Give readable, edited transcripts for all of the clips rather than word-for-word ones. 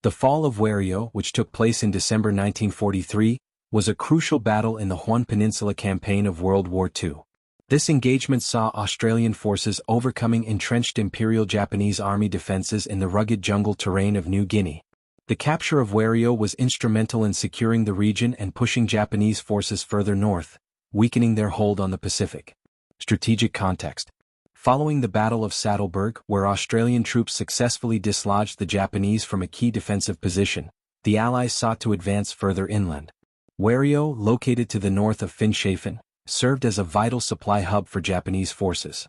The fall of Wareo, which took place in December 1943, was a crucial battle in the Huon Peninsula campaign of World War II. This engagement saw Australian forces overcoming entrenched Imperial Japanese Army defences in the rugged jungle terrain of New Guinea. The capture of Wareo was instrumental in securing the region and pushing Japanese forces further north, weakening their hold on the Pacific. Strategic context. Following the Battle of Saddleburg, where Australian troops successfully dislodged the Japanese from a key defensive position, the Allies sought to advance further inland. Wareo, located to the north of Finschhafen, served as a vital supply hub for Japanese forces.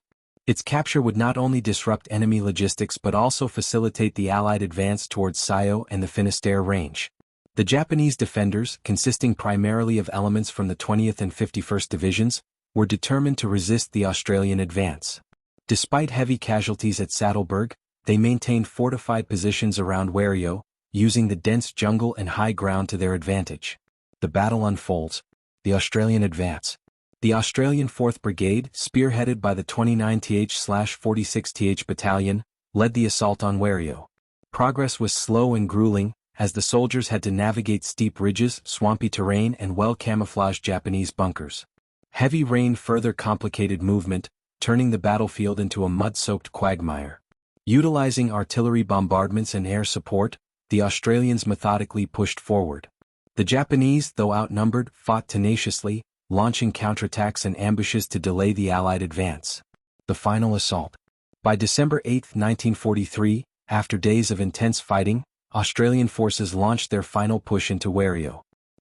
Its capture would not only disrupt enemy logistics but also facilitate the Allied advance towards Sayo and the Finisterre Range. The Japanese defenders, consisting primarily of elements from the 20th and 51st Divisions, were determined to resist the Australian advance. Despite heavy casualties at Saddleburg, they maintained fortified positions around Wareo, using the dense jungle and high ground to their advantage. The battle unfolds. The Australian advance. The Australian 4th Brigade, spearheaded by the 29th/46th Battalion, led the assault on Wareo. Progress was slow and grueling, as the soldiers had to navigate steep ridges, swampy terrain and well-camouflaged Japanese bunkers. Heavy rain further complicated movement, turning the battlefield into a mud-soaked quagmire. Utilizing artillery bombardments and air support, the Australians methodically pushed forward. The Japanese, though outnumbered, fought tenaciously, launching counterattacks and ambushes to delay the Allied advance. The final assault. By December 8, 1943, after days of intense fighting, Australian forces launched their final push into Wareo.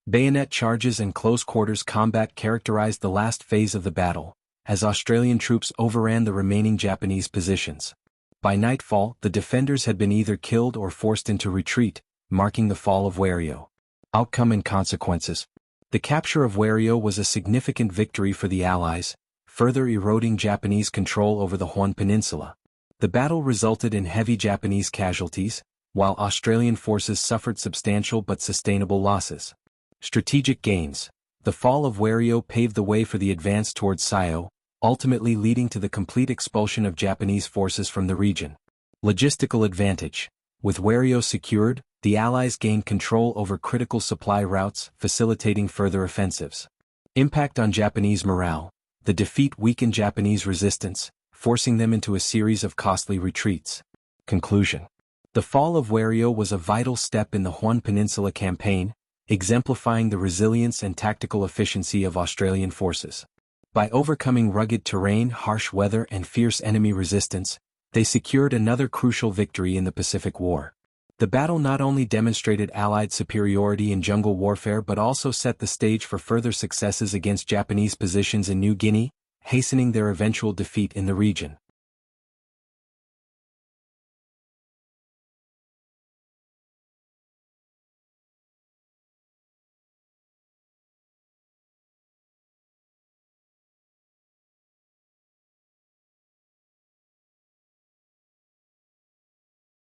Bayonet charges and close-quarters combat characterized the last phase of the battle, as Australian troops overran the remaining Japanese positions. By nightfall, the defenders had been either killed or forced into retreat, marking the fall of Wareo. Outcome and consequences. The capture of Wareo was a significant victory for the Allies, further eroding Japanese control over the Huon Peninsula. The battle resulted in heavy Japanese casualties, while Australian forces suffered substantial but sustainable losses. Strategic gains. The fall of Wareo paved the way for the advance towards Sayo, ultimately leading to the complete expulsion of Japanese forces from the region. Logistical advantage. With Wareo secured, the Allies gained control over critical supply routes, facilitating further offensives. Impact on Japanese morale. The defeat weakened Japanese resistance, forcing them into a series of costly retreats. Conclusion. The fall of Wareo was a vital step in the Huon Peninsula campaign, exemplifying the resilience and tactical efficiency of Australian forces. By overcoming rugged terrain, harsh weather and fierce enemy resistance, they secured another crucial victory in the Pacific War. The battle not only demonstrated Allied superiority in jungle warfare but also set the stage for further successes against Japanese positions in New Guinea, hastening their eventual defeat in the region.